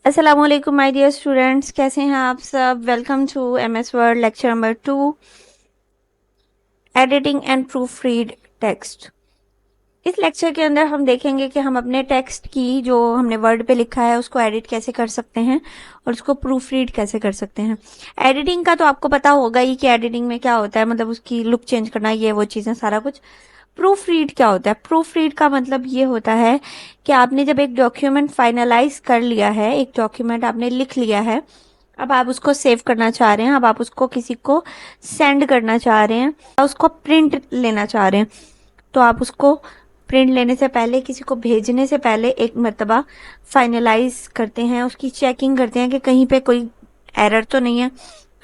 अस्सलाम वालेकुम my dear students, कैसे हैं आप सब। Welcome to MS Word lecture number 2, editing and proof read text. इस लेक्चर के अंदर हम देखेंगे कि हम अपने टेक्स्ट की जो हमने वर्ड पे लिखा है उसको एडिट कैसे कर सकते हैं और उसको प्रूफ रीड कैसे कर सकते हैं। एडिटिंग का तो आपको पता होगा ही कि एडिटिंग में क्या होता है, मतलब उसकी लुक चेंज करना, ये वो चीज़ें सारा कुछ। प्रूफ रीड क्या होता है? प्रूफ रीड का मतलब ये होता है कि आपने जब एक डॉक्यूमेंट फाइनलाइज कर लिया है, एक डॉक्यूमेंट आपने लिख लिया है, अब आप उसको सेव करना चाह रहे हैं, अब आप उसको किसी को सेंड करना चाह रहे हैं, उसको प्रिंट लेना चाह रहे हैं, तो आप उसको प्रिंट लेने से पहले, किसी को भेजने से पहले एक मर्तबा फाइनलाइज करते हैं, उसकी चेकिंग करते हैं कि कहीं पे कोई एरर तो नहीं है,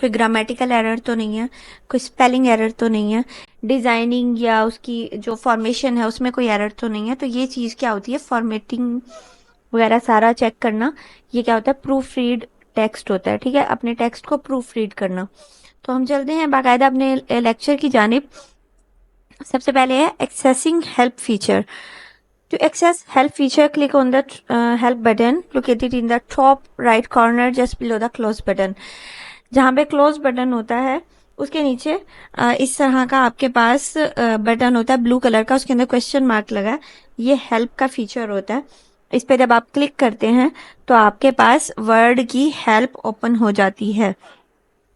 कोई ग्रामेटिकल एरर तो नहीं है, कोई स्पेलिंग एरर तो नहीं है, डिजाइनिंग या उसकी जो फॉर्मेशन है उसमें कोई एरर तो नहीं है। तो ये चीज़ क्या होती है, फॉर्मेटिंग वगैरह सारा चेक करना, ये क्या होता है, प्रूफ रीड टेक्स्ट होता है। ठीक है, अपने टेक्स्ट को प्रूफ रीड करना। तो हम चलते हैं बाकायदा अपने लेक्चर की जानिब। सबसे पहले है accessing help feature. To access help feature, click on the help button located in the top right corner just below the close button। जहाँ पे क्लोज बटन होता है उसके नीचे इस तरह का आपके पास बटन होता है ब्लू कलर का, उसके अंदर क्वेश्चन मार्क लगा है, ये हेल्प का फीचर होता है। इस पे जब आप क्लिक करते हैं तो आपके पास वर्ड की हेल्प ओपन हो जाती है।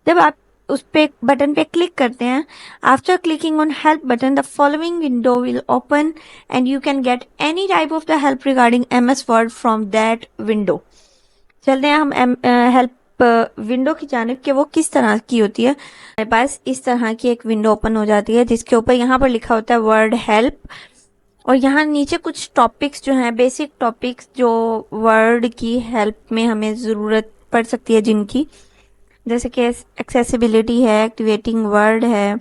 जब आप उस पे बटन पे क्लिक करते हैं, after clicking on help button the following window will open and you can get any type of the help regarding MS word from that window. चलते हैं हम हेल्प विंडो की जानिब कि वो किस तरह की होती है। हमारे पास इस तरह की एक विंडो ओपन हो जाती है जिसके ऊपर यहाँ पर लिखा होता है वर्ड हेल्प, और यहाँ नीचे कुछ टॉपिक्स जो हैं, बेसिक टॉपिक्स जो वर्ड की हेल्प में हमें ज़रूरत पड़ सकती है जिनकी, जैसे कि एक्सेसिबिलिटी है, एक्टिवेटिंग वर्ड है,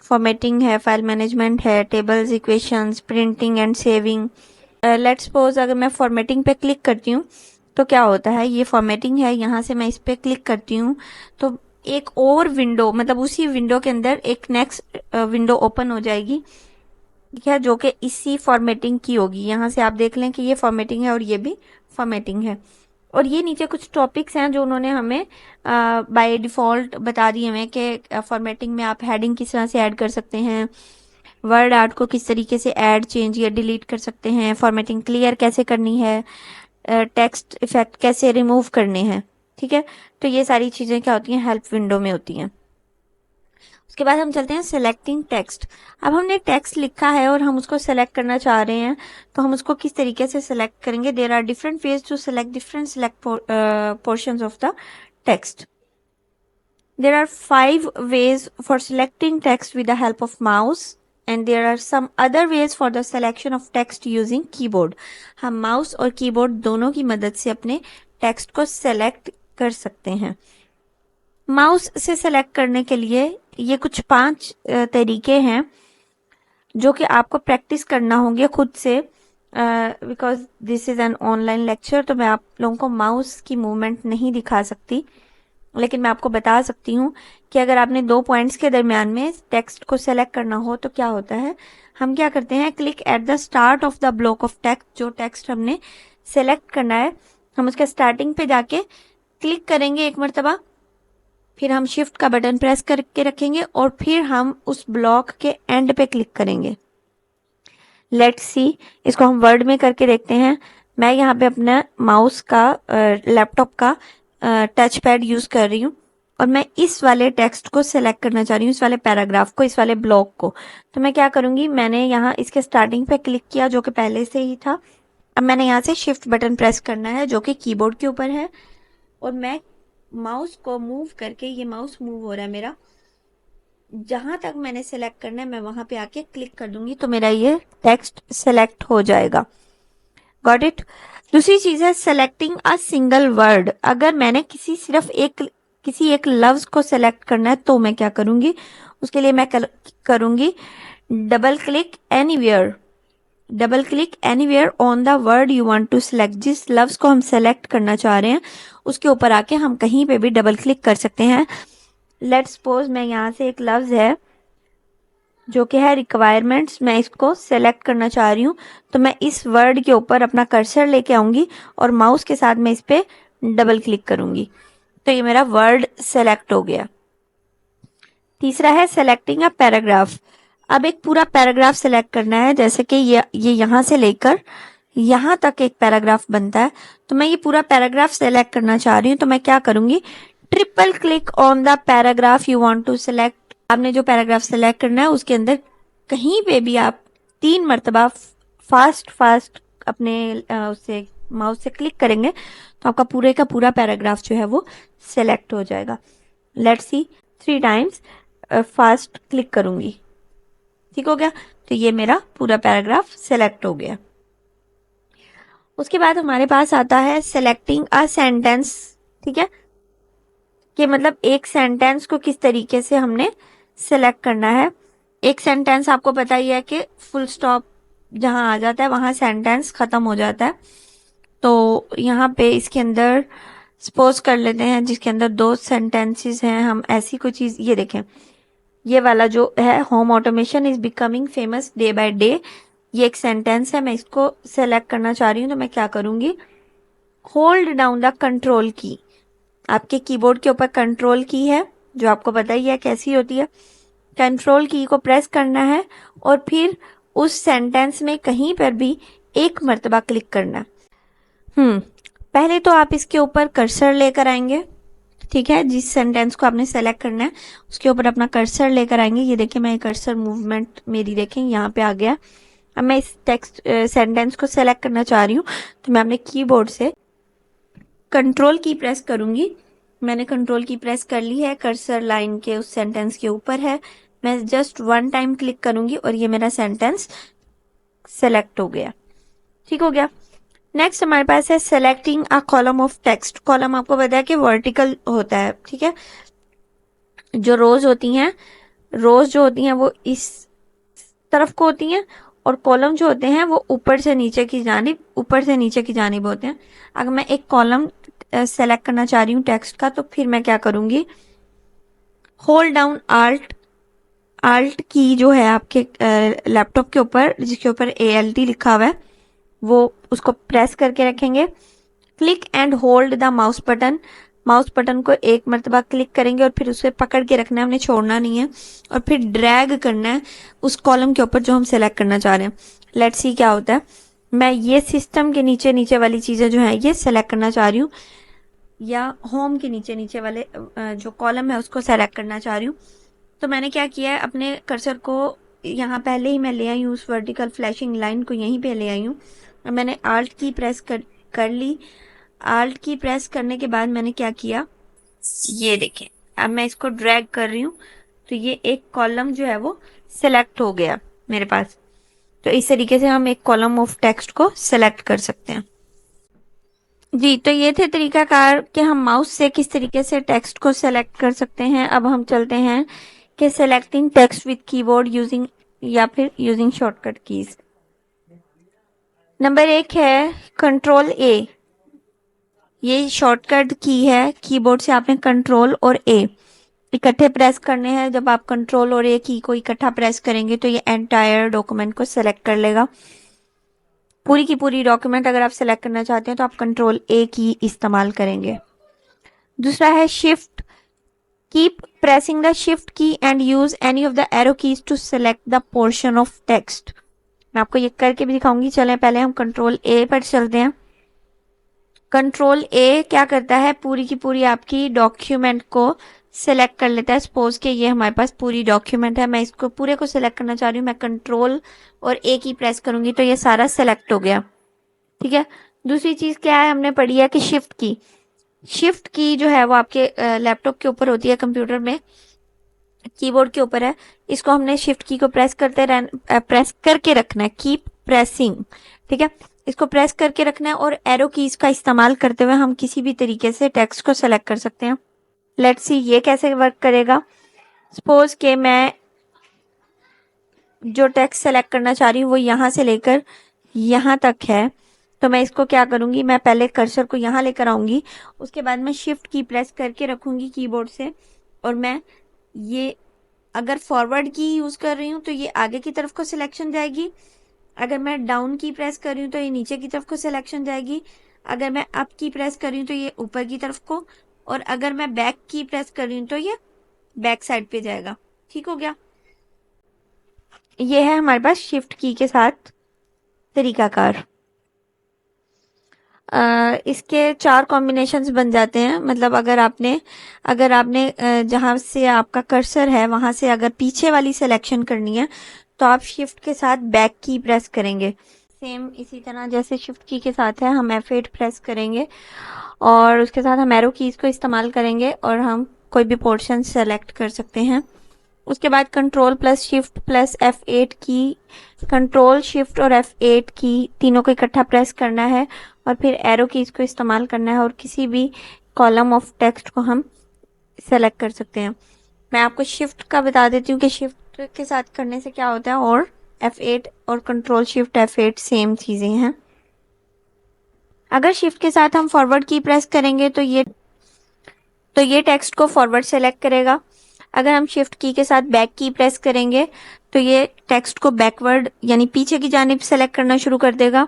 फॉर्मेटिंग है, फाइल मैनेजमेंट है, tables, equations, printing and saving. Let's suppose अगर मैं फॉर्मेटिंग पे क्लिक करती हूँ तो क्या होता है, ये फॉर्मेटिंग है, यहाँ से मैं इस पे क्लिक करती हूँ तो एक और विंडो, मतलब उसी विंडो के अंदर एक नेक्स्ट विंडो ओपन हो जाएगी, ठीक है, जो कि इसी फॉर्मेटिंग की होगी। यहाँ से आप देख लें कि ये फॉर्मेटिंग है और ये भी फॉर्मेटिंग है। और ये नीचे कुछ टॉपिक्स हैं जो उन्होंने हमें बाय डिफ़ॉल्ट बता दिए हमें कि फॉर्मेटिंग में आप हेडिंग किस तरह से ऐड कर सकते हैं, वर्ड आर्ट को किस तरीके से ऐड, चेंज या डिलीट कर सकते हैं, फॉर्मेटिंग क्लियर कैसे करनी है, टेक्स्ट इफेक्ट कैसे रिमूव करने हैं। ठीक है, तो ये सारी चीज़ें क्या होती हैं, हेल्प विंडो में होती हैं। उसके बाद हम चलते हैं सेलेक्टिंग टेक्स्ट। अब हमने टेक्स्ट लिखा है और हम उसको सेलेक्ट करना चाह रहे हैं, तो हम उसको किस तरीके से सेलेक्ट करेंगे। There are different ways to select different portions of the text. There are 5 ways for selecting text with the help of mouse and there are some other ways for the selection of text using keyboard। हम mouse और keyboard दोनों की मदद से अपने text को select कर सकते हैं। माउस से सेलेक्ट करने के लिए ये कुछ 5 तरीके हैं जो कि आपको प्रैक्टिस करना होंगे खुद से, because this is an online lecture, तो मैं आप लोगों को माउस की मूवमेंट नहीं दिखा सकती, लेकिन मैं आपको बता सकती हूँ कि अगर आपने 2 पॉइंट्स के दरमियान में टेक्स्ट को सेलेक्ट करना हो तो क्या होता है। हम क्या करते हैं, click at the start of the block of text, जो टेक्स्ट हमने सेलेक्ट करना है हम उसके स्टार्टिंग पे जाके क्लिक करेंगे एक मरतबा, फिर हम शिफ्ट का बटन प्रेस करके रखेंगे और फिर हम उस ब्लॉक के एंड पे क्लिक करेंगे। लेट्स सी, इसको हम वर्ड में करके देखते हैं। मैं यहाँ पे अपना माउस का लैपटॉप का टच पैड यूज कर रही हूँ और मैं इस वाले टेक्स्ट को सिलेक्ट करना चाह रही हूँ, इस वाले पैराग्राफ को, इस वाले ब्लॉक को। तो मैं क्या करूंगी, मैंने यहाँ इसके स्टार्टिंग पे क्लिक किया जो कि पहले से ही था। अब मैंने यहाँ से शिफ्ट बटन प्रेस करना है जो कि कीबोर्ड के ऊपर है और मैं माउस को मूव करके, ये माउस मूव हो रहा है मेरा, जहां तक मैंने सेलेक्ट करना है मैं वहां पे आके क्लिक कर दूंगी तो मेरा ये टेक्स्ट सेलेक्ट हो जाएगा। Got it. दूसरी चीज है सेलेक्टिंग अ सिंगल वर्ड। अगर मैंने किसी एक लफ्ज को सेलेक्ट करना है तो मैं क्या करूंगी, उसके लिए मैं करूंगी double click anywhere on the word you want to select. जिस लफ्ज को हम सेलेक्ट करना चाह रहे हैं उसके ऊपर आके हम कहीं पे भी डबल क्लिक कर सकते हैं। लेट्स सपोज मैं यहाँ से एक लफ्ज है जो कि है रिक्वायरमेंट्स, मैं इसको सेलेक्ट करना चाह रही हूँ, तो मैं इस वर्ड के ऊपर अपना कर्सर लेके आऊंगी और माउस के साथ मैं इस पे डबल क्लिक करूंगी तो ये मेरा वर्ड सेलेक्ट हो गया। तीसरा है सेलेक्टिंग अ पैराग्राफ। अब एक पूरा पैराग्राफ सेलेक्ट करना है, जैसे कि ये यहाँ से लेकर यहाँ तक एक पैराग्राफ बनता है, तो मैं ये पूरा पैराग्राफ सेलेक्ट करना चाह रही हूँ। तो मैं क्या करूंगी, triple click on the paragraph you want to select. आपने जो पैराग्राफ सेलेक्ट करना है उसके अंदर कहीं पे भी आप 3 मरतबा फास्ट फास्ट अपने उससे माउस से क्लिक करेंगे तो आपका पूरे का पूरा पैराग्राफ जो है वो सेलेक्ट हो जाएगा। Let's see 3 times fast click करूंगी, ठीक हो गया। तो ये मेरा पूरा पैराग्राफ सेलेक्ट हो गया। उसके बाद हमारे पास आता है सेलेक्टिंग अ सेंटेंस, ठीक है, कि मतलब एक सेंटेंस को किस तरीके से हमने सेलेक्ट करना है। एक सेंटेंस आपको पता ही है कि फुल स्टॉप जहां आ जाता है वहां सेंटेंस खत्म हो जाता है। तो यहाँ पे इसके अंदर सपोज कर लेते हैं जिसके अंदर 2 सेंटेंसेस हैं, हम ऐसी कोई चीज, ये देखें, ये वाला जो है, home automation is becoming famous day by day, ये एक सेंटेंस है, मैं इसको सेलेक्ट करना चाह रही हूँ। तो मैं क्या करूंगी, होल्ड डाउन द कंट्रोल की। आपके कीबोर्ड के ऊपर कंट्रोल की है जो आपको पता ही है कैसी होती है। कंट्रोल की को प्रेस करना है और फिर उस सेंटेंस में कहीं पर भी 1 मरतबा क्लिक करना। पहले तो आप इसके ऊपर कर्सर लेकर आएंगे, ठीक है, जिस सेंटेंस को आपने सेलेक्ट करना है उसके ऊपर अपना कर्सर लेकर आएंगे। ये देखिए मैं कर्सर मूवमेंट मेरी देखें यहाँ पे आ गया। अब मैं इस टेक्स्ट सेंटेंस को सेलेक्ट करना चाह रही हूँ तो मैं अपने कीबोर्ड से कंट्रोल की प्रेस करूंगी। मैंने कंट्रोल की प्रेस कर ली है, कर्सर लाइन के उस सेंटेंस के ऊपर है, मैं जस्ट 1 टाइम क्लिक करूंगी और ये मेरा सेंटेंस सेलेक्ट हो गया, ठीक हो गया। नेक्स्ट हमारे पास है selecting a column of text. Column आपको पता है कि वर्टिकल होता है, ठीक है, जो रोज होती हैं, रोज जो होती हैं वो इस तरफ को होती हैं और कॉलम जो होते हैं वो ऊपर से नीचे की जानिब, ऊपर से नीचे की जानिब होते हैं। अगर मैं एक कॉलम सेलेक्ट करना चाह रही हूँ टेक्स्ट का तो फिर मैं क्या करूंगी, होल्ड डाउन आल्ट की जो है आपके लैपटॉप के ऊपर जिसके ऊपर ALT लिखा हुआ है वो उसको प्रेस करके रखेंगे। Click and hold the mouse button, mouse button को 1 मरतबा क्लिक करेंगे और फिर उसे पकड़ के रखना है, हमने छोड़ना नहीं है, और फिर ड्रैग करना है उस कॉलम के ऊपर जो हम सेलेक्ट करना चाह रहे हैं। लेट्स सी क्या होता है। मैं ये सिस्टम के नीचे नीचे वाली चीजें जो है ये सेलेक्ट करना चाह रही हूँ, या होम के नीचे नीचे वाले जो कॉलम है उसको सेलेक्ट करना चाह रही हूँ। तो मैंने क्या किया है, अपने कर्सर को यहाँ पहले ही मैं ले आई हूँ, उस वर्टिकल फ्लैशिंग लाइन को यहीं पे ले आई हूँ। मैंने आल्ट की प्रेस कर ली। आल्ट की प्रेस करने के बाद मैंने क्या किया, ये देखें, अब मैं इसको ड्रैग कर रही हूँ तो ये एक कॉलम जो है वो सिलेक्ट हो गया मेरे पास। तो इस तरीके से हम एक कॉलम ऑफ टेक्स्ट को सिलेक्ट कर सकते हैं। जी, तो ये थे तरीकाकार कि हम माउस से किस तरीके से टेक्स्ट को सेलेक्ट कर सकते हैं। अब हम चलते हैं कि selecting text with keyboard using या फिर यूजिंग शॉर्टकट कीज। नंबर 1 है कंट्रोल A। ये शॉर्टकट की है, कीबोर्ड से आपने कंट्रोल और A इकट्ठे प्रेस करने हैं। जब आप कंट्रोल और A की को इकट्ठा प्रेस करेंगे तो ये एंटायर डॉक्यूमेंट को सेलेक्ट कर लेगा। पूरी की पूरी डॉक्यूमेंट अगर आप सेलेक्ट करना चाहते हैं तो आप कंट्रोल A की इस्तेमाल करेंगे। दूसरा है shift. Keep pressing the shift key and use any of the arrow keys to select the portion of text. मैं आपको ये करके भी दिखाऊंगी। चलें पहले हम कंट्रोल A पर चलते हैं। कंट्रोल A क्या करता है, पूरी की पूरी आपकी डॉक्यूमेंट को सिलेक्ट कर लेता है। सपोज के ये हमारे पास पूरी डॉक्यूमेंट है, मैं इसको पूरे को सिलेक्ट करना चाह रही हूँ, मैं कंट्रोल और A की प्रेस करूंगी तो ये सारा सिलेक्ट हो गया, ठीक है। दूसरी चीज क्या है, हमने पढ़ी है कि शिफ्ट की। शिफ्ट की जो है वो आपके लैपटॉप के ऊपर होती है, कंप्यूटर में कीबोर्ड के ऊपर है। इसको हमने शिफ्ट की को प्रेस करके रखना है, कीप प्रेसिंग, ठीक है। इसको प्रेस करके रखना है और एरो कीज का इस्तेमाल करते हुए हम किसी भी तरीके से टेक्स्ट को सेलेक्ट कर सकते हैं। लेट्स सी ये कैसे वर्क करेगा। सपोज के मैं जो टेक्स्ट सेलेक्ट करना चाह रही हूँ वो यहाँ से लेकर यहाँ तक है, तो मैं इसको क्या करूंगी, मैं पहले कर्सर को यहाँ लेकर आऊंगी, उसके बाद मैं शिफ्ट की प्रेस करके रखूंगी कीबोर्ड से, और मैं ये अगर फॉरवर्ड की यूज कर रही हूँ तो ये आगे की तरफ को सिलेक्शन जाएगी, अगर मैं डाउन की प्रेस कर रही हूँ तो ये नीचे की तरफ को सिलेक्शन जाएगी, अगर मैं अप की प्रेस कर रही हूँ तो ये ऊपर की तरफ को, और अगर मैं बैक की प्रेस कर रही हूँ तो ये बैक साइड पे जाएगा। ठीक हो गया। ये है हमारे पास शिफ्ट की के साथ तरीकाकार। इसके 4 कॉम्बिनेशंस बन जाते हैं। मतलब अगर आपने जहां से आपका कर्सर है वहां से अगर पीछे वाली सिलेक्शन करनी है तो आप शिफ्ट के साथ बैक की प्रेस करेंगे। सेम इसी तरह जैसे शिफ्ट की के साथ है, हम F8 प्रेस करेंगे और उसके साथ हम एरो कीज को इस्तेमाल करेंगे और हम कोई भी पोर्शन सेलेक्ट कर सकते हैं। उसके बाद control plus shift plus F8 की, कंट्रोल शिफ्ट और F8 की तीनों को इकट्ठा प्रेस करना है और फिर एरो कीज को इस्तेमाल करना है और किसी भी कॉलम ऑफ टेक्स्ट को हम सेलेक्ट कर सकते हैं। मैं आपको शिफ्ट का बता देती हूँ कि शिफ्ट के साथ करने से क्या होता है, और F8 और कंट्रोल शिफ्ट F8 सेम चीजें हैं। अगर शिफ्ट के साथ हम फॉरवर्ड की प्रेस करेंगे तो ये टेक्स्ट को फॉरवर्ड सेलेक्ट करेगा। अगर हम शिफ्ट की के साथ बैक की प्रेस करेंगे तो ये टेक्स्ट को बैकवर्ड यानी पीछे की जानिब सेलेक्ट करना शुरू कर देगा।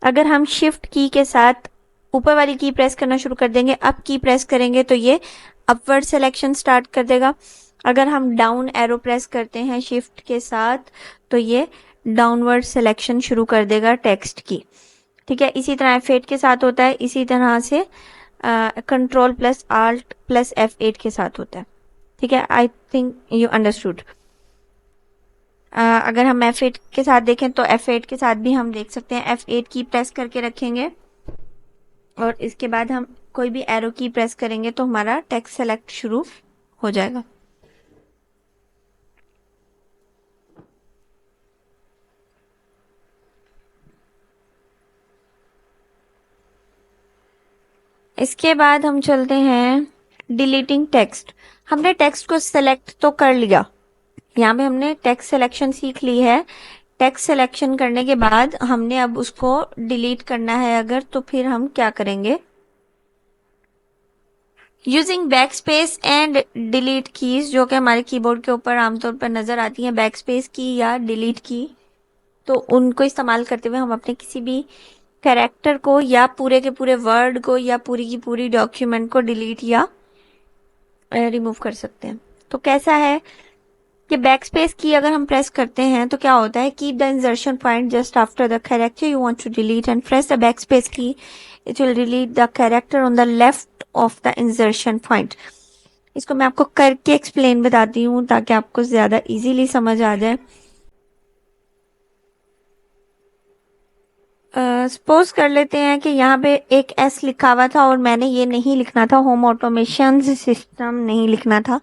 अगर हम शिफ्ट की के साथ ऊपर वाली की प्रेस करना शुरू कर देंगे, अप की प्रेस करेंगे तो ये अपवर्ड सिलेक्शन स्टार्ट कर देगा। अगर हम डाउन एरो प्रेस करते हैं शिफ्ट के साथ तो ये डाउनवर्ड सिलेक्शन शुरू कर देगा टेक्स्ट की। ठीक है, इसी तरह F8 के साथ होता है, इसी तरह से control plus alt plus F8 के साथ होता है। ठीक है, आई थिंक यू अंडरस्टूड। अगर हम F8 के साथ देखें तो F8 के साथ भी हम देख सकते हैं, F8 की प्रेस करके रखेंगे और इसके बाद हम कोई भी एरो की प्रेस करेंगे तो हमारा टेक्स्ट सेलेक्ट शुरू हो जाएगा। इसके बाद हम चलते हैं डिलीटिंग टेक्स्ट। हमने टेक्स्ट को सेलेक्ट तो कर लिया, यहाँ पे हमने टेक्स्ट सिलेक्शन सीख ली है। टेक्स्ट सिलेक्शन करने के बाद हमने अब उसको डिलीट करना है अगर, तो फिर हम क्या करेंगे, using back space and delete keys जो कि हमारे कीबोर्ड के ऊपर आमतौर पर नजर आती हैं, बैक स्पेस की या डिलीट की, तो उनको इस्तेमाल करते हुए हम अपने किसी भी कैरेक्टर को या पूरे के पूरे वर्ड को या पूरी की पूरी डॉक्यूमेंट को डिलीट या रिमूव कर सकते हैं। तो कैसा है कि बैक स्पेस की अगर हम प्रेस करते हैं तो क्या होता है, keep the insertion point just after the character you want to delete and press the backspace key, it will delete the character on the left of the insertion point. इसको मैं आपको करके एक्सप्लेन बताती हूँ ताकि आपको ज्यादा easily समझ आ जाए। सपोज कर लेते हैं कि यहाँ पे एक S लिखा हुआ था और मैंने ये नहीं लिखना था, होम ऑटोमेशन सिस्टम नहीं लिखना था,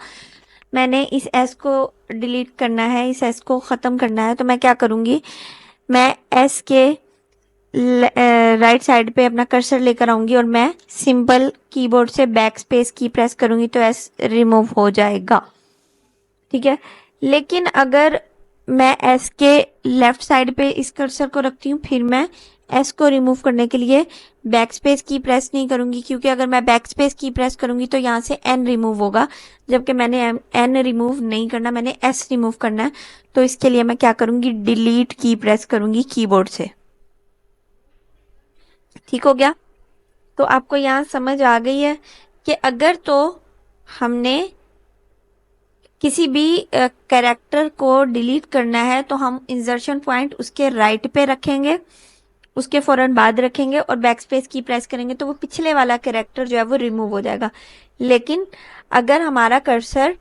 मैंने इस S को डिलीट करना है, इस S को ख़त्म करना है। तो मैं क्या करूँगी, मैं S के राइट साइड पे अपना कर्सर लेकर आऊँगी और मैं सिंपल कीबोर्ड से बैक स्पेस की प्रेस करूँगी तो S रिमूव हो जाएगा। ठीक है, लेकिन अगर मैं S के लेफ्ट साइड पे इस कर्सर को रखती हूँ, फिर मैं S को रिमूव करने के लिए बैक स्पेस की प्रेस नहीं करूंगी, क्योंकि अगर मैं बैक स्पेस की प्रेस करूंगी तो यहाँ से N रिमूव होगा, जबकि मैंने N रिमूव नहीं करना, मैंने S रिमूव करना है। तो इसके लिए मैं क्या करूंगी, डिलीट की प्रेस करूंगी कीबोर्ड से। ठीक हो गया। तो आपको यहाँ समझ आ गई है कि अगर तो हमने किसी भी कैरेक्टर को डिलीट करना है तो हम इंसर्शन पॉइंट उसके राइट पे रखेंगे, उसके फौरन बाद रखेंगे और बैक स्पेस की प्रेस करेंगे तो वो पिछले वाला कैरेक्टर जो है वो रिमूव हो जाएगा। लेकिन अगर हमारा कर्सर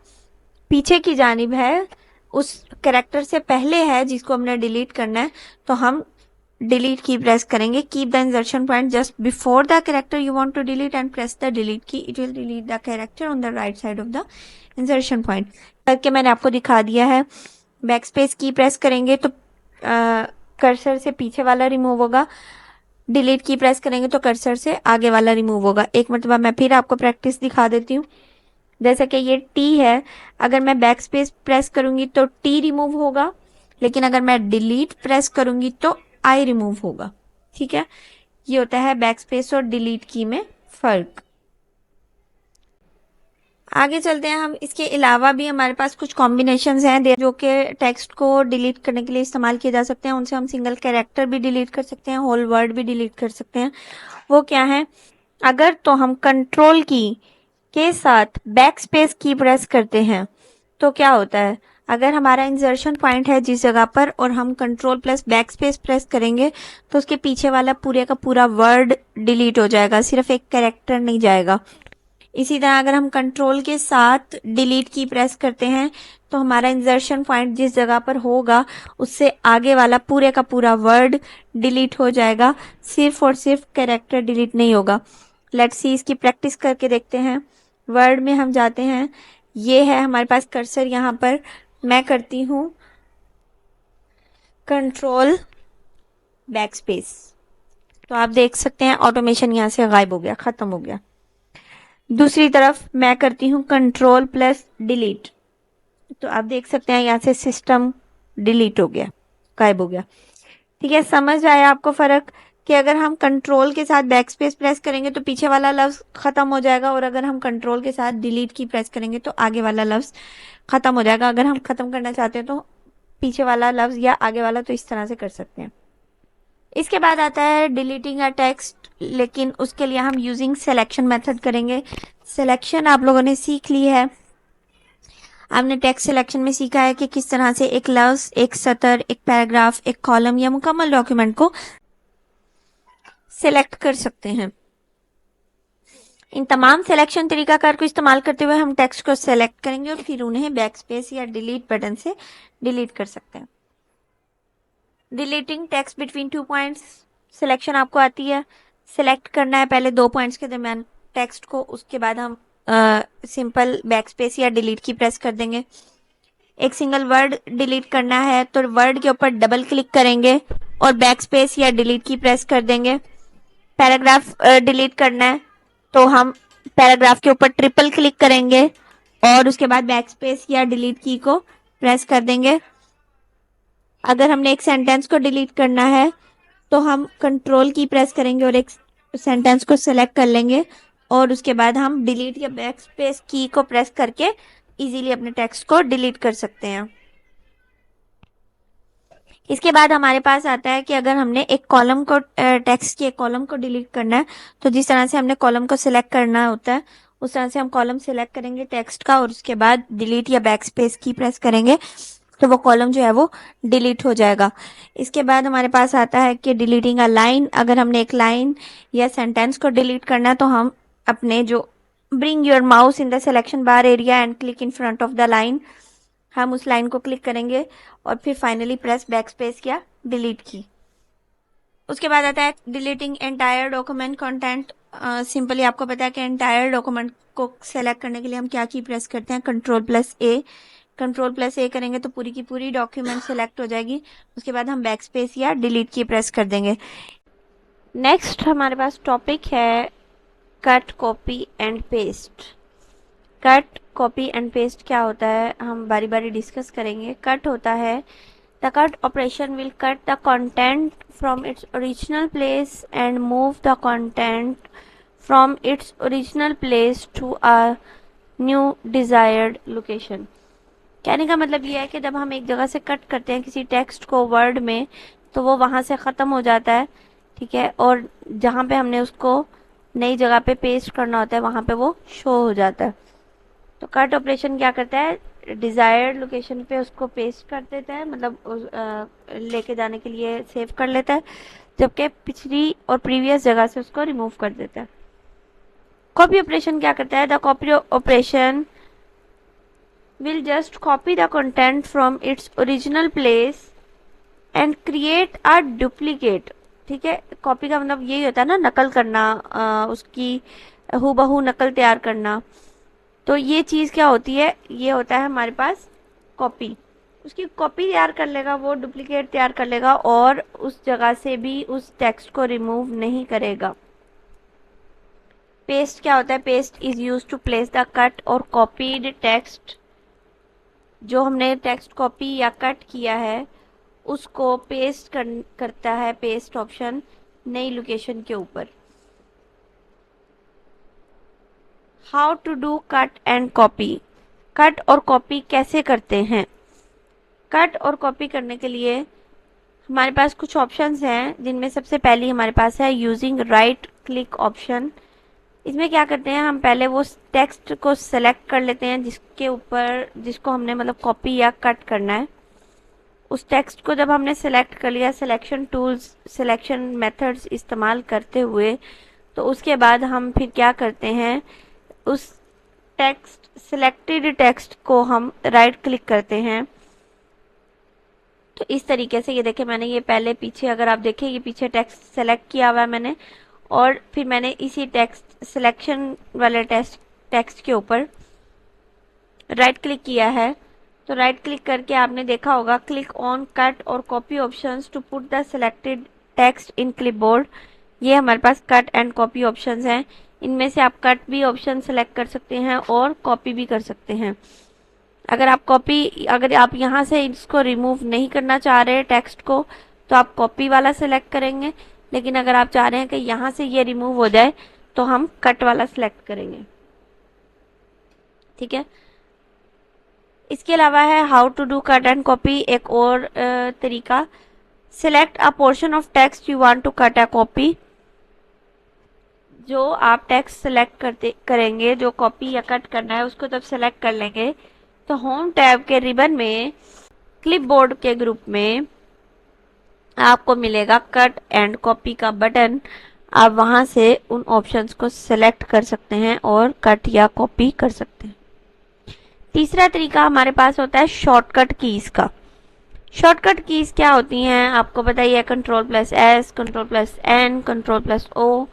पीछे की जानिब है, उस कैरेक्टर से पहले है जिसको हमने डिलीट करना है, तो हम डिलीट की प्रेस करेंगे, keep the insertion point just before the character you want to delete and press the delete key, it will delete the character on the right side of the insertion point. करके मैंने आपको दिखा दिया है। Back space की press करेंगे तो cursor से पीछे वाला रिमूव होगा, डिलीट की प्रेस करेंगे तो कर्सर से आगे वाला रिमूव होगा। एक मरतबा मैं फिर आपको प्रैक्टिस दिखा देती हूँ। जैसे कि ये T है, अगर मैं बैक स्पेस प्रेस करूंगी तो T रिमूव होगा, लेकिन अगर मैं डिलीट प्रेस करूंगी तो I रिमूव होगा। ठीक है, ये होता है बैक स्पेस और डिलीट की में फर्क। आगे चलते हैं हम। इसके अलावा भी हमारे पास कुछ कॉम्बिनेशंस हैं जो कि टेक्स्ट को डिलीट करने के लिए इस्तेमाल किए जा सकते हैं। उनसे हम सिंगल कैरेक्टर भी डिलीट कर सकते हैं, होल वर्ड भी डिलीट कर सकते हैं। वो क्या है? अगर तो हम कंट्रोल की के साथ बैक स्पेस की प्रेस करते हैं तो क्या होता है? अगर हमारा इंसर्शन पॉइंट है जिस जगह पर और हम control plus back space press करेंगे तो उसके पीछे वाला पूरे का पूरा वर्ड डिलीट हो जाएगा, सिर्फ एक कैरेक्टर नहीं जाएगा। इसी तरह अगर हम कंट्रोल के साथ डिलीट की प्रेस करते हैं तो हमारा इंसर्शन पॉइंट जिस जगह पर होगा उससे आगे वाला पूरे का पूरा वर्ड डिलीट हो जाएगा, सिर्फ और सिर्फ कैरेक्टर डिलीट नहीं होगा। लेट्स सी, इसकी प्रैक्टिस करके देखते हैं। वर्ड में हम जाते हैं, ये है हमारे पास कर्सर, यहाँ पर मैं करती हूँ कंट्रोल बैक स्पेस, तो आप देख सकते हैं ऑटोमेशन यहाँ से गायब हो गया, खत्म हो गया। दूसरी तरफ मैं करती हूँ कंट्रोल प्लस डिलीट, तो आप देख सकते हैं यहाँ से सिस्टम डिलीट हो गया, गायब हो गया। ठीक है, समझ आया आपको फर्क कि अगर हम कंट्रोल के साथ बैक स्पेस प्रेस करेंगे तो पीछे वाला लफ्ज खत्म हो जाएगा, और अगर हम कंट्रोल के साथ डिलीट की प्रेस करेंगे तो आगे वाला लफ्ज खत्म हो जाएगा। अगर हम खत्म करना चाहते हैं तो पीछे वाला लफ्ज या आगे वाला, तो इस तरह से कर सकते हैं। इसके बाद आता है डिलीटिंग अ टेक्स्ट, लेकिन उसके लिए हम यूजिंग सिलेक्शन मेथड करेंगे। सिलेक्शन आप लोगों ने सीख ली है, आपने टेक्स्ट सिलेक्शन में सीखा है कि किस तरह से एक लफ्ज, एक सतर, एक पैराग्राफ, एक कॉलम या मुकम्मल डॉक्यूमेंट को सिलेक्ट कर सकते हैं। इन तमाम सिलेक्शन तरीकाकार को इस्तेमाल करते हुए हम टेक्स्ट को सिलेक्ट करेंगे और फिर उन्हें बैक स्पेस या डिलीट बटन से डिलीट कर सकते हैं। Deleting text between 2 points, selection आपको आती है। सिलेक्ट करना है पहले 2 पॉइंट्स के दरमियान टेक्स्ट को, उसके बाद हम सिंपल बैक स्पेस या डिलीट की प्रेस कर देंगे। एक सिंगल वर्ड डिलीट करना है तो वर्ड के ऊपर डबल क्लिक करेंगे और बैक स्पेस या डिलीट की प्रेस कर देंगे। पैराग्राफ डिलीट करना है तो हम पैराग्राफ के ऊपर ट्रिपल क्लिक करेंगे और उसके बाद बैक स्पेस या डिलीट की को प्रेस कर देंगे। अगर हमने एक सेंटेंस को डिलीट करना है तो हम कंट्रोल की प्रेस करेंगे और एक सेंटेंस को सिलेक्ट कर लेंगे और उसके बाद हम डिलीट या बैक स्पेस की को प्रेस करके इजीली अपने टेक्स्ट को डिलीट कर सकते हैं। इसके बाद हमारे पास आता है कि अगर हमने एक कॉलम को, टेक्स्ट के एक कॉलम को डिलीट करना है तो जिस तरह से हमने कॉलम को सिलेक्ट करना होता है उस तरह से हम कॉलम सिलेक्ट करेंगे टेक्स्ट का और उसके बाद डिलीट या बैक स्पेस की प्रेस करेंगे तो वो कॉलम जो है वो डिलीट हो जाएगा। इसके बाद हमारे पास आता है कि डिलीटिंग अ लाइन, अगर हमने एक लाइन या सेंटेंस को डिलीट करना है तो हम अपने जो bring your mouse in the selection bar area and click in front of the line, हम उस लाइन को क्लिक करेंगे और फिर फाइनली प्रेस बैक स्पेस या डिलीट की। उसके बाद आता है deleting entire document content. Simply आपको पता है कि एंटायर डॉक्यूमेंट को सेलेक्ट करने के लिए हम क्या की प्रेस करते हैं, कंट्रोल प्लस ए। कंट्रोल प्लस ए करेंगे तो पूरी की पूरी डॉक्यूमेंट सेलेक्ट हो जाएगी। उसके बाद हम बैक स्पेस या डिलीट की प्रेस कर देंगे। नेक्स्ट हमारे पास टॉपिक है cut, copy and paste. Cut, copy and paste क्या होता है हम बारी बारी डिस्कस करेंगे। कट होता है the cut operation will cut the content from its original place and move the content from its original place to a new desired location. कहने का मतलब ये है कि जब हम एक जगह से कट करते हैं किसी टेक्स्ट को वर्ड में तो वो वहां से ख़त्म हो जाता है, ठीक है, और जहाँ पे हमने उसको नई जगह पे पेस्ट करना होता है वहां पे वो शो हो जाता है। तो कट ऑपरेशन क्या करता है, डिजायर्ड लोकेशन पे उसको पेस्ट कर देता है, मतलब लेके जाने के लिए सेव कर लेता है, जबकि पिछली और प्रीवियस जगह से उसको रिमूव कर देता है। कॉपी ऑपरेशन क्या करता है, the copy operation will just copy the content from its original place and create a duplicate। ठीक है, कॉपी का मतलब यही होता है ना, नकल करना, उसकी हूबहू नकल तैयार करना। तो ये चीज़ क्या होती है, ये होता है हमारे पास कॉपी। उसकी कॉपी तैयार कर लेगा, वो डुप्लीकेट तैयार कर लेगा और उस जगह से भी उस टेक्स्ट को रिमूव नहीं करेगा। पेस्ट क्या होता है, paste is use to place the cut और कॉपीड टेक्स्ट, जो हमने टेक्स्ट कॉपी या कट किया है उसको पेस्ट करता है पेस्ट ऑप्शन नई लोकेशन के ऊपर। How to do cut and copy. Cut और कॉपी कैसे करते हैं। कट और कॉपी करने के लिए हमारे पास कुछ ऑप्शंस हैं, जिनमें सबसे पहली हमारे पास है यूजिंग राइट क्लिक ऑप्शन। इसमें क्या करते हैं, हम पहले वो टेक्स्ट को सेलेक्ट कर लेते हैं जिसके ऊपर जिसको हमने मतलब कॉपी या कट करना है। उस टेक्स्ट को जब हमने सेलेक्ट कर लिया सिलेक्शन टूल्स सिलेक्शन मेथड्स इस्तेमाल करते हुए, तो उसके बाद हम फिर क्या करते हैं, उस टेक्स्ट सिलेक्टेड टेक्स्ट को हम राइट क्लिक करते हैं। तो इस तरीके से ये देखें, मैंने ये पहले पीछे अगर आप देखें ये पीछे टेक्स्ट सेलेक्ट किया हुआ है मैंने, और फिर मैंने इसी टेक्स्ट सिलेक्शन वाले टेक्स्ट के ऊपर राइट क्लिक किया है। तो राइट क्लिक करके आपने देखा होगा क्लिक ऑन कट और copy options to put the selected text in clipboard. ये हमारे पास कट एंड कॉपी ऑप्शंस हैं। इनमें से आप कट भी ऑप्शन सेलेक्ट कर सकते हैं और कॉपी भी कर सकते हैं। अगर आप यहाँ से इसको रिमूव नहीं करना चाह रहे टेक्स्ट को, तो आप कॉपी वाला सेलेक्ट करेंगे, लेकिन अगर आप चाह रहे हैं कि यहाँ से ये रिमूव हो जाए तो हम कट वाला सेलेक्ट करेंगे। ठीक है। इसके अलावा है how to do cut and copy, एक और तरीका। Select a portion of text you want to cut a copy. जो आप टेक्स्ट सेलेक्ट करेंगे, जो कॉपी या कट करना है, उसको जब सेलेक्ट कर लेंगे तो होम टैब के रिबन में क्लिपबोर्ड के ग्रुप में आपको मिलेगा कट एंड कॉपी का बटन। आप वहां से उन ऑप्शंस को सेलेक्ट कर सकते हैं और कट या कॉपी कर सकते हैं। तीसरा तरीका हमारे पास होता है शॉर्टकट कीज का। शॉर्टकट कीज क्या होती हैं आपको बताइए, Ctrl+S, Ctrl+N, Ctrl+O,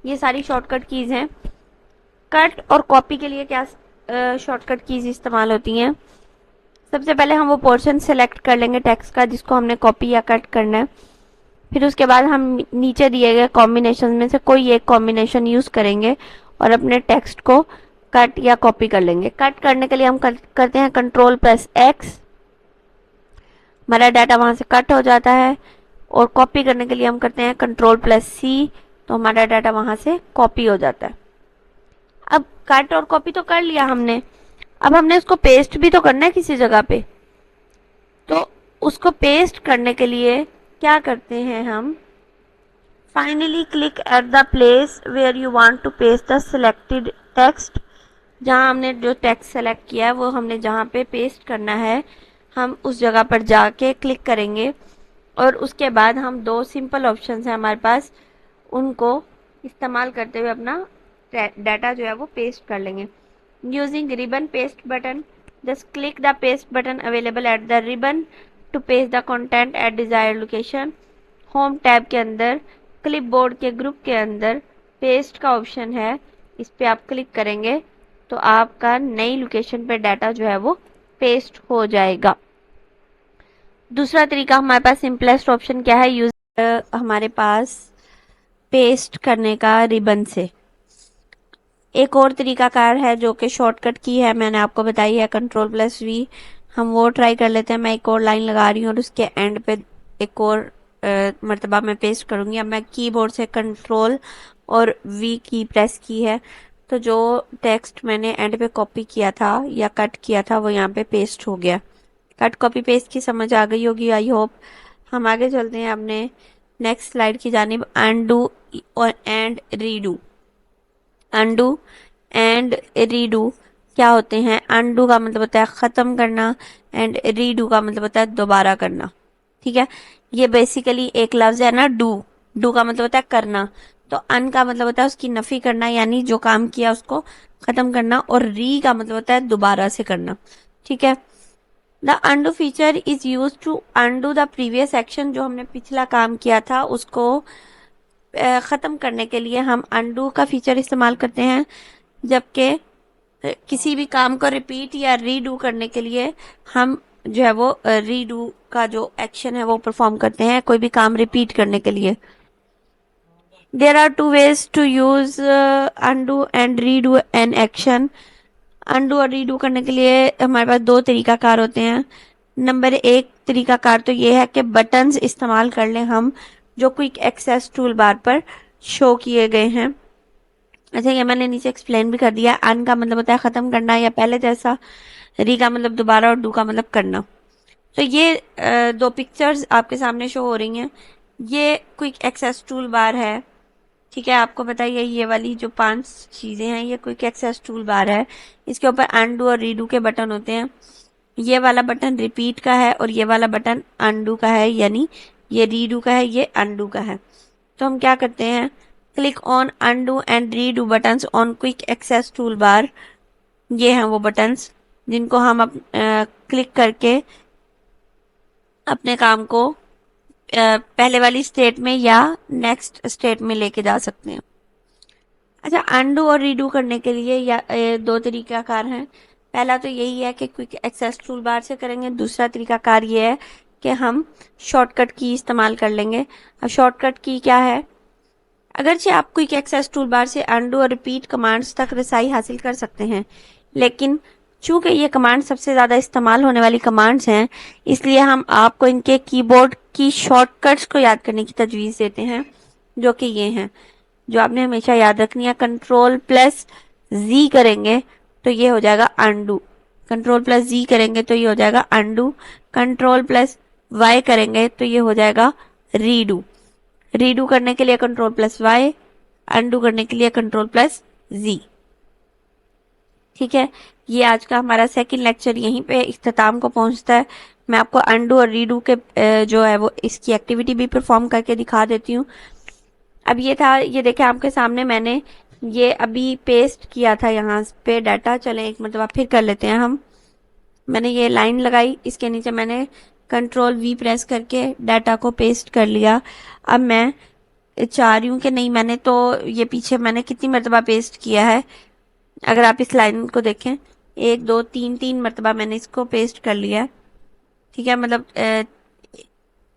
ये सारी शॉर्टकट कीज हैं। कट और कॉपी के लिए क्या शॉर्टकट कीज इस्तेमाल होती हैं। सबसे पहले हम वो पोर्शन सेलेक्ट कर लेंगे टेक्स्ट का जिसको हमने कॉपी या कट करना है। फिर उसके बाद हम नीचे दिए गए कॉम्बिनेशन में से कोई एक कॉम्बिनेशन यूज करेंगे और अपने टेक्स्ट को कट या कॉपी कर लेंगे। कट करने के लिए हम करते हैं Ctrl+X, हमारा डाटा वहां से कट हो जाता है। और कॉपी करने के लिए हम करते हैं Ctrl+C, तो हमारा डाटा वहां से कॉपी हो जाता है। अब कट और कॉपी तो कर लिया हमने, अब हमने उसको पेस्ट भी तो करना है किसी जगह पे। तो उसको पेस्ट करने के लिए क्या करते हैं हम, finally click at the place where you want to paste the selected text. जहां हमने जो टेक्स्ट सेलेक्ट किया है वो हमने जहां पे पेस्ट करना है, हम उस जगह पर जाके क्लिक करेंगे और उसके बाद हम दो सिंपल ऑप्शंस हैं हमारे पास, उनको इस्तेमाल करते हुए अपना डाटा जो है वो पेस्ट कर लेंगे। Using ribbon paste button, just click the paste button available at the ribbon to paste the content at desired location. Home tab के अंदर क्लिपबोर्ड के ग्रुप के अंदर पेस्ट का ऑप्शन है, इस पे आप क्लिक करेंगे तो आपका नई लोकेशन पे डाटा जो है वो पेस्ट हो जाएगा। दूसरा तरीका हमारे पास सिंपलेस्ट ऑप्शन क्या है, हमारे पास पेस्ट करने का रिबन से। एक और तरीकाकार है जो कि शॉर्टकट की है, मैंने आपको बताई है Ctrl+V, हम वो ट्राई कर लेते हैं। मैं एक और लाइन लगा रही हूँ और उसके एंड पे एक और मर्तबा मैं पेस्ट करूंगी। अब मैं कीबोर्ड से Ctrl और V की प्रेस की है, तो जो टेक्स्ट मैंने एंड पे कॉपी किया था या कट किया था वो यहाँ पे पेस्ट हो गया। कट कॉपी पेस्ट की समझ आ गई होगी आई होप। हम आगे चलते हैं अपने नेक्स्ट स्लाइड की जानिब। Undo and redo. Undo and redo क्या होते हैं। अनडू का मतलब होता है ख़त्म करना एंड रीडू का मतलब होता है दोबारा करना। ठीक है, ये बेसिकली एक लफ्ज़ है ना, डू का मतलब होता है करना, तो अन का मतलब होता है उसकी नफी करना, यानी जो काम किया उसको खत्म करना, और री का मतलब होता है दोबारा से करना। ठीक है, the undo feature is use to undo the previous action. जो हमने पिछला काम किया था उसको ख़त्म करने के लिए हम अनडू का फीचर इस्तेमाल करते हैं, जबकि किसी भी काम को रिपीट या रीडू करने के लिए हम जो है वो रीडू का जो एक्शन है वो परफॉर्म करते हैं, कोई भी काम रिपीट करने के लिए। There are two ways to use undo and redo an action. Undo और redo करने के लिए हमारे पास दो तरीकाकार होते हैं। नंबर एक तरीकाकार तो ये है कि बटन्स इस्तेमाल कर लें हम, जो क्विक एक्सेस टूल बार पर शो किए गए हैं। अच्छा, ये मैंने नीचे एक्सप्लेन भी कर दिया। अन का मतलब होता है खत्म करना या पहले जैसा, री का मतलब दोबारा और डू का मतलब करना। तो ये दो पिक्चर्स आपके सामने शो हो रही हैं। ये क्विक एक्सेस टूल बार है, ठीक है। आपको बताइए ये वाली जो 5 चीजें हैं ये क्विक एक्सेस टूल बार है। इसके ऊपर अनडू और रीडू के बटन होते हैं। ये वाला बटन रिपीट का है और ये वाला बटन अनडू का है, यानी ये रीडू का है, ये अनडू का है। तो हम क्या करते हैं, click on undo and redo buttons on quick access toolbar. ये हैं वो बटन्स जिनको हम क्लिक करके अपने काम को पहले वाली स्टेट में या नेक्स्ट स्टेट में लेके जा सकते हैं। अच्छा, अनडू और रीडू करने के लिए या दो तरीकाकार हैं। पहला तो यही है कि क्विक एक्सेस टूल बार से करेंगे। दूसरा तरीकाकार ये है कि हम शॉर्टकट की इस्तेमाल कर लेंगे। अब शॉर्टकट की क्या है, अगरचे आप क्विक एक्सेस टूल बार से अनडू और रिपीट कमांड्स तक रसाई हासिल कर सकते हैं, लेकिन चूंकि ये कमांड सबसे ज़्यादा इस्तेमाल होने वाली कमांड्स हैं, इसलिए हम आपको इनके कीबोर्ड की शॉर्टकट्स को याद करने की तजवीज़ देते हैं, जो कि ये हैं, जो आपने हमेशा याद रखनी है। कंट्रोल प्लस जी करेंगे तो ये हो जाएगा अनडू, कंट्रोल प्लस जी करेंगे तो ये हो जाएगा अनडू, कंट्रोल प्लस वाई करेंगे तो ये हो जाएगा रीडू। रीडू करने के लिए कंट्रोल प्लस वाई, अनडू करने के लिए कंट्रोल प्लस जी। ठीक है, ये आज का हमारा सेकंड लेक्चर यहीं पे इख्तिताम को पहुंचता है। मैं आपको अनडू और रीडू के जो है वो इसकी एक्टिविटी भी परफॉर्म करके दिखा देती हूँ। अब ये था, ये देखें आपके सामने मैंने ये अभी पेस्ट किया था यहाँ पे डाटा। चलें एक मतलब फिर कर लेते हैं हम। मैंने ये लाइन लगाई, इसके नीचे मैंने कंट्रोल वी प्रेस करके डाटा को पेस्ट कर लिया। अब मैं चाह रही हूँ कि नहीं, मैंने तो ये पीछे मैंने कितनी मरतबा पेस्ट किया है, अगर आप इस लाइन को देखें, 1 2 3 3 मरतबा मैंने इसको पेस्ट कर लिया है। ठीक है, मतलब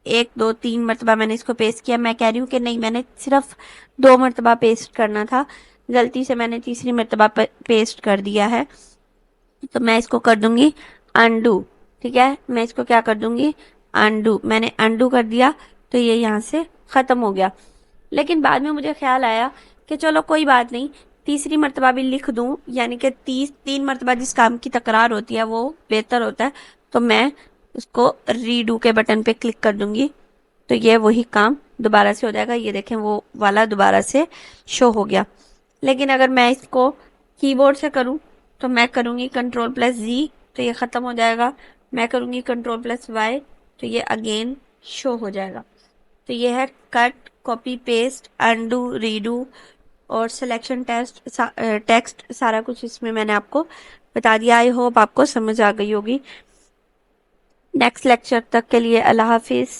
1 2 3 मरतबा मैंने इसको पेस्ट किया। मैं कह रही हूँ कि नहीं, मैंने सिर्फ 2 मरतबा पेस्ट करना था, गलती से मैंने तीसरी मरतबा पेस्ट कर दिया है। तो मैं इसको कर दूंगी अनडू। ठीक है, मैं इसको क्या कर दूंगी, अनडू। मैंने अनडू कर दिया तो ये यहाँ से ख़त्म हो गया। लेकिन बाद में मुझे ख्याल आया कि चलो कोई बात नहीं, तीसरी मरतबा भी लिख दूं, यानी कि 3 मरतबा जिस काम की तकरार होती है वो बेहतर होता है। तो मैं उसको रीडू के बटन पे क्लिक कर दूंगी तो ये वही काम दोबारा से हो जाएगा। ये देखें वो वाला दोबारा से शो हो गया। लेकिन अगर मैं इसको कीबोर्ड से करूं तो मैं करूंगी कंट्रोल प्लस जी तो ये ख़त्म हो जाएगा। मैं करूंगी कंट्रोल प्लस वाई तो ये अगेन शो हो जाएगा। तो ये है cut, copy paste, undo, redo और सिलेक्शन टेक्स्ट सारा कुछ इसमें मैंने आपको बता दिया। आई होप आपको समझ आ गई होगी। नेक्स्ट लेक्चर तक के लिए अल्लाह हाफिज़।